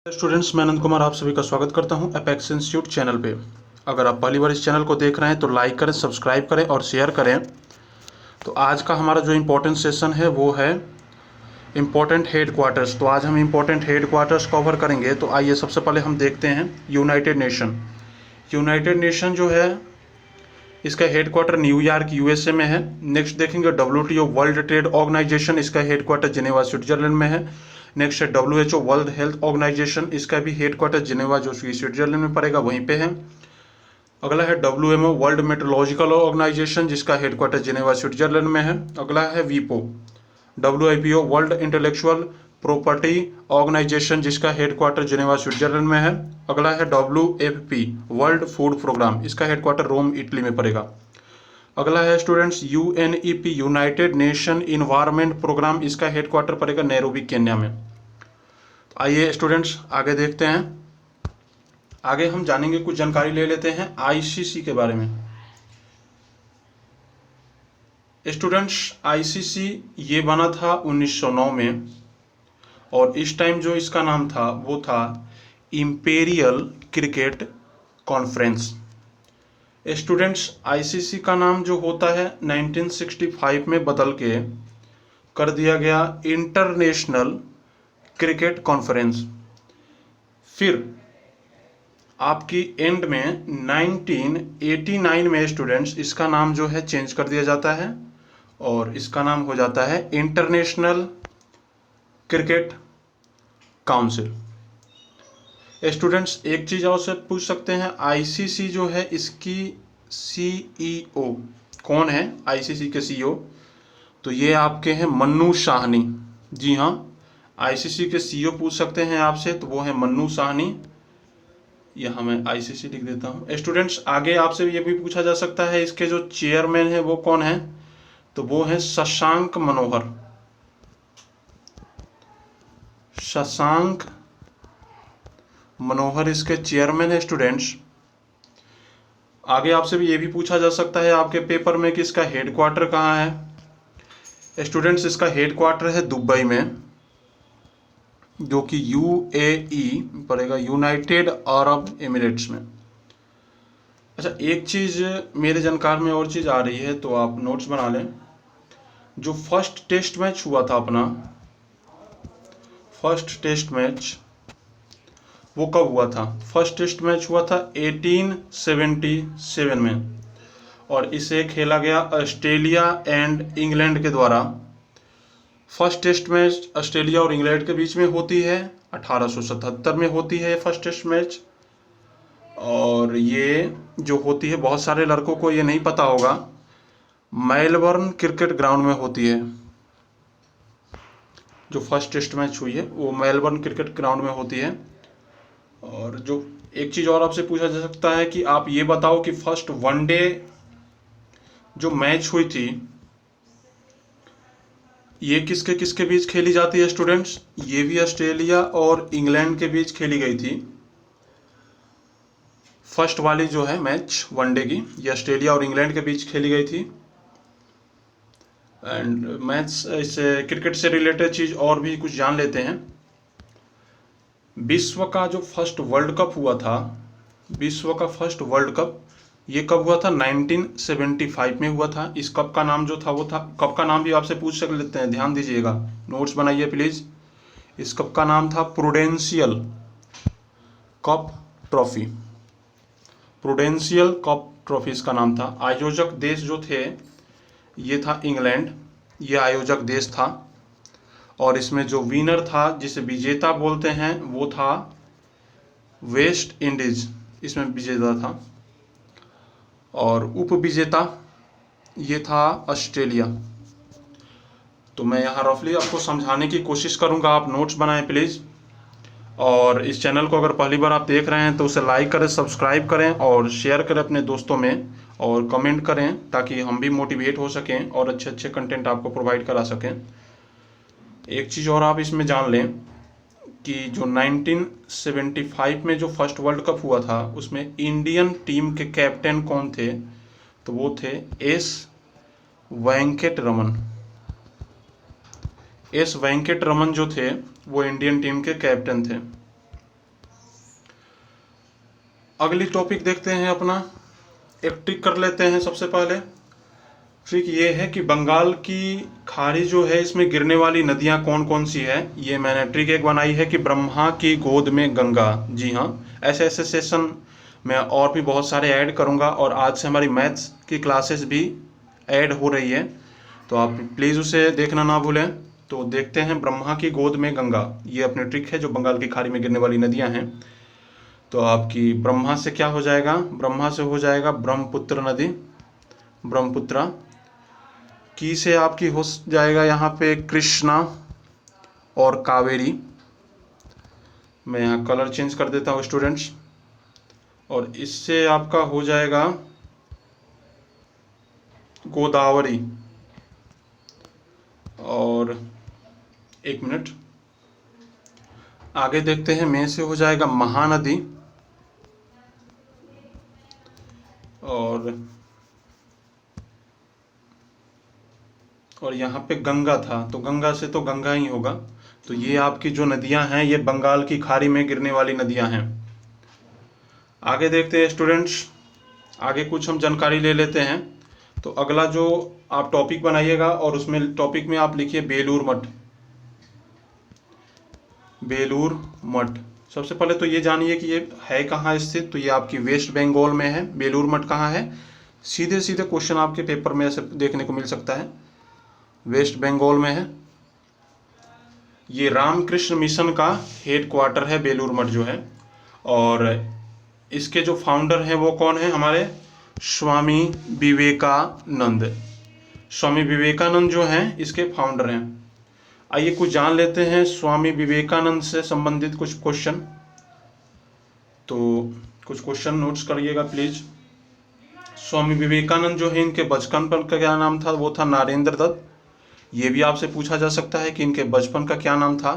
Students, मैं आनंद कुमार आप सभी का स्वागत करता हूं अपेक्स इंस्टीट्यूट चैनल पे। अगर आप पहली बार इस चैनल को देख रहे हैं तो लाइक करें, सब्सक्राइब करें और शेयर करें। तो आज का हमारा जो इम्पोर्टेंट सेशन है वो है इम्पोर्टेंट हेड क्वार्टर्स। तो आज हम इम्पोर्टेंट हेड क्वार्टर्स कवर करेंगे। तो आइए सबसे पहले हम देखते हैं यूनाइटेड नेशन। यूनाइटेड नेशन जो है इसका हेड क्वार्टर न्यूयॉर्क यूएसए में है। नेक्स्ट देखेंगे WTO वर्ल्ड ट्रेड ऑर्गेनाइजेशन, इसका हेड क्वार्टर जिनेवा स्विट्जरलैंड में है। नेक्स्ट है WHO वर्ल्ड हेल्थ ऑर्गेनाइजेशन, इसका भी हेड क्वार्टर जिनेवा जो स्विट्जरलैंड में पड़ेगा वहीं पे है। अगला है WMO वर्ल्ड मेट्रोलॉजिकल ऑर्गेनाइजेशन, जिसका हेड क्वार्टर जिनेवा स्विट्जरलैंड में है। अगला है WIPO WIPO World Intellectual Property Organization, जिसका हेड क्वार्टर जिनेवा स्विट्जरलैंड में है। अगला है WFP वर्ल्ड फूड प्रोग्राम, इसका हेड क्वार्टर रोम इटली में पड़ेगा। अगला है students UNEP United Nation Environment Programme, इसका हेड क्वार्टर पड़ेगा नैरोबी केन्या में। तो आइए स्टूडेंट्स आगे देखते हैं। आगे हम जानेंगे, कुछ जानकारी ले लेते हैं ICC के बारे में। स्टूडेंट्स ICC ये बना था 1909 में, और इस टाइम जो इसका नाम था वो था imperial cricket conference. Students ICC का नाम जो होता है 1965 में बदल के कर दिया गया इंटरनेशनल क्रिकेट कॉन्फ्रेंस। फिर आपकी एंड में 1989 में स्टूडेंट्स इसका नाम जो है चेंज कर दिया जाता है और इसका नाम हो जाता है इंटरनेशनल क्रिकेट काउंसिल। स्टूडेंट्स एक चीज और से पूछ सकते हैं, ICC जो है इसकी CEO कौन है? ICC के CEO तो ये आपके हैं मन्नू साहनी। जी हाँ, ICC के CEO पूछ सकते हैं आपसे, तो वो है मन्नू साहनी। यहाँ मैं ICC लिख देता हूँ। स्टूडेंट्स आगे आपसे ये भी पूछा जा सकता है, इसके जो चेयरमैन है वो कौन है? तो वो है शशांक मनोहर। शशांक मनोहर इसके चेयरमैन है स्टूडेंट्स। आगे आपसे भी ये भी पूछा जा सकता है आपके पेपर में कि इसका हेड क्वार्टर कहाँ है। स्टूडेंट्स इसका हेड क्वार्टर है दुबई में, जो कि UAE पड़ेगा, यूनाइटेड अरब एमिरेट्स में। अच्छा, एक चीज़ मेरे जानकार में और चीज़ आ रही है, तो आप नोट्स बना लें। जो फर्स्ट टेस्ट मैच हुआ था अपना, फर्स्ट टेस्ट मैच वो कब हुआ था? फर्स्ट टेस्ट मैच हुआ था 1877 में, और इसे खेला गया ऑस्ट्रेलिया एंड इंग्लैंड के द्वारा। फर्स्ट टेस्ट मैच ऑस्ट्रेलिया और इंग्लैंड के बीच में होती है, 1877 में होती है फर्स्ट टेस्ट मैच। और ये जो होती है, बहुत सारे लड़कों को ये नहीं पता होगा, मेलबर्न क्रिकेट ग्राउंड में होती है। जो फर्स्ट टेस्ट मैच हुई है वो मेलबर्न क्रिकेट ग्राउंड में होती है। और जो एक चीज़ और आपसे पूछा जा सकता है कि आप ये बताओ कि फर्स्ट वनडे जो मैच हुई थी ये किसके किसके बीच खेली जाती है स्टूडेंट्स? ये भी ऑस्ट्रेलिया और इंग्लैंड के बीच खेली गई थी। फर्स्ट वाली जो है मैच वनडे की, ये ऑस्ट्रेलिया और इंग्लैंड के बीच खेली गई थी। एंड मैच इससे क्रिकेट से रिलेटेड चीज़ और भी कुछ जान लेते हैं। विश्व का जो फर्स्ट वर्ल्ड कप हुआ था, विश्व का फर्स्ट वर्ल्ड कप ये कब हुआ था? 1975 में हुआ था। इस कप का नाम जो था वो था, कप का नाम भी आपसे पूछ सक लेते हैं, ध्यान दीजिएगा, नोट्स बनाइए प्लीज। इस कप का नाम था prudential cup trophy. Prudential cup trophy इसका नाम था। आयोजक देश जो थे ये था इंग्लैंड, ये आयोजक देश था। और इसमें जो विनर था, जिसे विजेता बोलते हैं, वो था वेस्ट इंडीज, इसमें विजेता था। और उप विजेता ये था ऑस्ट्रेलिया। तो मैं यहाँ रफली आपको समझाने की कोशिश करूँगा, आप नोट्स बनाएं प्लीज़। और इस चैनल को अगर पहली बार आप देख रहे हैं तो उसे लाइक करें, सब्सक्राइब करें और शेयर करें अपने दोस्तों में, और कमेंट करें ताकि हम भी मोटिवेट हो सकें और अच्छे अच्छे कंटेंट आपको प्रोवाइड करा सकें। एक चीज़ और आप इसमें जान लें कि जो 1975 में जो फर्स्ट वर्ल्ड कप हुआ था उसमें इंडियन टीम के कैप्टन कौन थे? तो वो थे S वेंकट रमन। S वेंकट रमन जो थे वो इंडियन टीम के कैप्टन थे। अगली टॉपिक देखते हैं अपना। एक ट्रिक कर लेते हैं सबसे पहले। ट्रिक ये है कि बंगाल की खाड़ी जो है इसमें गिरने वाली नदियां कौन कौन सी है। ये मैंने ट्रिक एक बनाई है कि ब्रह्मा की गोद में गंगा। जी हाँ, ऐसे ऐसे सेशन मैं और भी बहुत सारे ऐड करूँगा, और आज से हमारी मैथ्स की क्लासेस भी ऐड हो रही है, तो आप प्लीज़ उसे देखना ना भूलें। तो देखते हैं ब्रह्मा की गोद में गंगा, ये अपनी ट्रिक है जो बंगाल की खाड़ी में गिरने वाली नदियां हैं। तो आपकी ब्रह्मा से क्या हो जाएगा, ब्रह्मा से हो जाएगा ब्रह्मपुत्र नदी, ब्रह्मपुत्रा। की से आपकी हो जाएगा यहाँ पे कृष्णा और कावेरी। मैं यहाँ कलर चेंज कर देता हूँ स्टूडेंट्स। और इससे आपका हो जाएगा गोदावरी। और एक मिनट आगे देखते हैं, में से हो जाएगा महानदी। और यहाँ पे गंगा था, तो गंगा से तो गंगा ही होगा। तो ये आपकी जो नदियां हैं ये बंगाल की खाड़ी में गिरने वाली नदियां हैं। आगे देखते हैं स्टूडेंट्स, आगे कुछ हम जानकारी ले लेते हैं। तो अगला जो आप टॉपिक बनाइएगा और उसमें टॉपिक में आप लिखिए बेलूर मठ। बेलूर मठ, सबसे पहले तो ये जानिए कि ये है कहाँ स्थित। तो ये आपकी वेस्ट बंगाल में है। बेलूर मठ कहाँ है, सीधे सीधे क्वेश्चन आपके पेपर में ऐसे देखने को मिल सकता है, वेस्ट बंगाल में है। ये रामकृष्ण मिशन का हेड क्वार्टर है बेलूर मठ जो है। और इसके जो फाउंडर हैं वो कौन है, हमारे स्वामी विवेकानंद। स्वामी विवेकानंद जो हैं इसके फाउंडर हैं। आइए कुछ जान लेते हैं स्वामी विवेकानंद से संबंधित कुछ क्वेश्चन। तो कुछ क्वेश्चन नोट्स करिएगा प्लीज। स्वामी विवेकानंद जो है इनके बचपन पर का क्या नाम था, वो था नरेंद्र दत्त। ये भी आपसे पूछा जा सकता है कि इनके बचपन का क्या नाम था,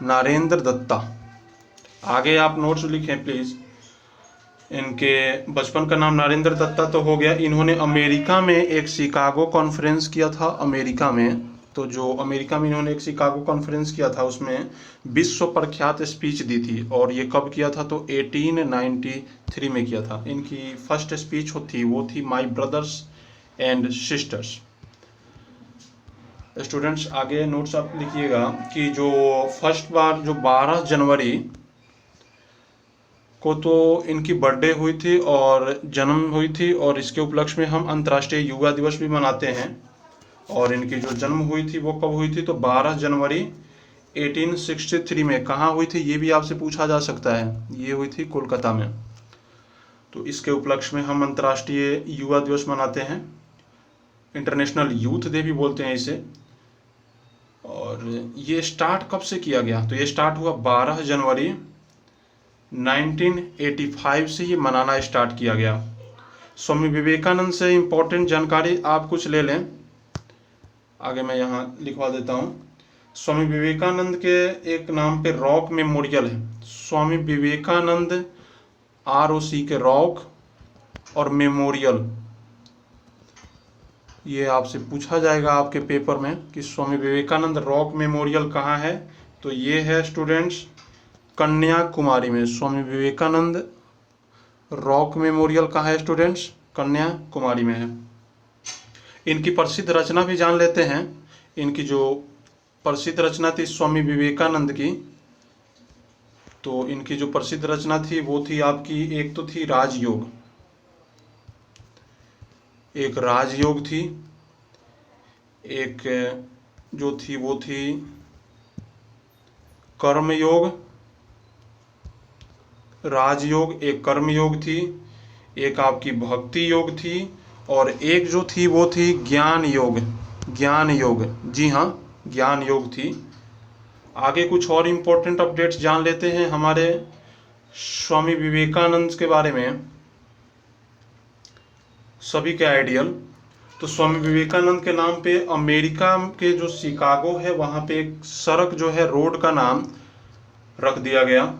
नरेंद्र दत्ता। आगे आप नोट्स लिखें प्लीज। इनके बचपन का नाम नरेंद्र दत्ता तो हो गया। इन्होंने अमेरिका में एक शिकागो कॉन्फ्रेंस किया था, अमेरिका में। तो जो अमेरिका में इन्होंने एक शिकागो कॉन्फ्रेंस किया था उसमें विश्व प्रख्यात स्पीच दी थी। और ये कब किया था, तो 1893 में किया था। इनकी फर्स्ट स्पीच थी वो थी my brothers and sisters. Students आगे नोट्स आप लिखिएगा कि जो फर्स्ट बार जो 12 जनवरी को तो इनकी बर्थडे हुई थी और जन्म हुई थी, और इसके उपलक्ष्य में हम अंतर्राष्ट्रीय युवा दिवस भी मनाते हैं। और इनकी जो जन्म हुई थी वो कब हुई थी, तो 12 जनवरी 1863 में। कहाँ हुई थी ये भी आपसे पूछा जा सकता है, ये हुई थी कोलकाता में। तो इसके उपलक्ष्य में हम अंतर्राष्ट्रीय युवा दिवस मनाते हैं, इंटरनेशनल यूथ डे भी बोलते हैं इसे। और ये स्टार्ट कब से किया गया, तो ये स्टार्ट हुआ 12 जनवरी 1985 से ये मनाना स्टार्ट किया गया। स्वामी विवेकानंद से इम्पोर्टेंट जानकारी आप कुछ ले लें। आगे मैं यहाँ लिखवा देता हूँ। स्वामी विवेकानंद के एक नाम पे रॉक मेमोरियल है। स्वामी विवेकानंद ROC के रॉक और मेमोरियल, ये आपसे पूछा जाएगा आपके पेपर में कि स्वामी विवेकानंद रॉक मेमोरियल कहाँ है। तो ये है स्टूडेंट्स कन्याकुमारी में। स्वामी विवेकानंद रॉक मेमोरियल कहाँ है स्टूडेंट्स, कन्याकुमारी में है। इनकी प्रसिद्ध रचना भी जान लेते हैं। इनकी जो प्रसिद्ध रचना थी स्वामी विवेकानंद की, तो इनकी जो प्रसिद्ध रचना थी वो थी आपकी, एक तो थी राजयोग, एक राजयोग थी, एक जो थी वो थी कर्मयोग, राजयोग एक कर्मयोग थी, एक आपकी भक्ति योग थी, और एक जो थी वो थी ज्ञान योग। ज्ञान योग, जी हाँ ज्ञान योग थी। आगे कुछ और इम्पोर्टेंट अपडेट्स जान लेते हैं हमारे स्वामी विवेकानंद के बारे में, सभी के आइडियल। तो स्वामी विवेकानंद के नाम पे अमेरिका के जो शिकागो है वहाँ पे एक सड़क जो है, रोड का नाम रख दिया गया।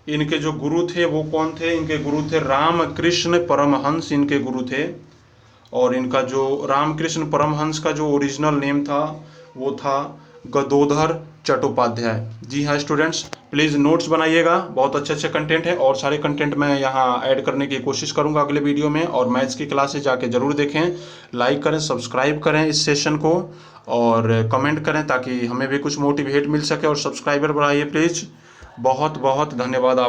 इनके जो गुरु थे वो कौन थे, इनके गुरु थे रामकृष्ण परमहंस, इनके गुरु थे। और इनका जो रामकृष्ण परमहंस का जो ओरिजिनल नेम था वो था गदोधर चट्टोपाध्याय। जी हाँ स्टूडेंट्स, प्लीज़ नोट्स बनाइएगा, बहुत अच्छे अच्छे कंटेंट है और सारे कंटेंट मैं यहाँ ऐड करने की कोशिश करूँगा अगले वीडियो में। और मैथ्स की क्लासेस जाके ज़रूर देखें, लाइक करें, सब्सक्राइब करें इस सेशन को और कमेंट करें ताकि हमें भी कुछ मोटिवेट मिल सके और सब्सक्राइबर बढ़ाइए प्लीज़। बहुत बहुत धन्यवाद आप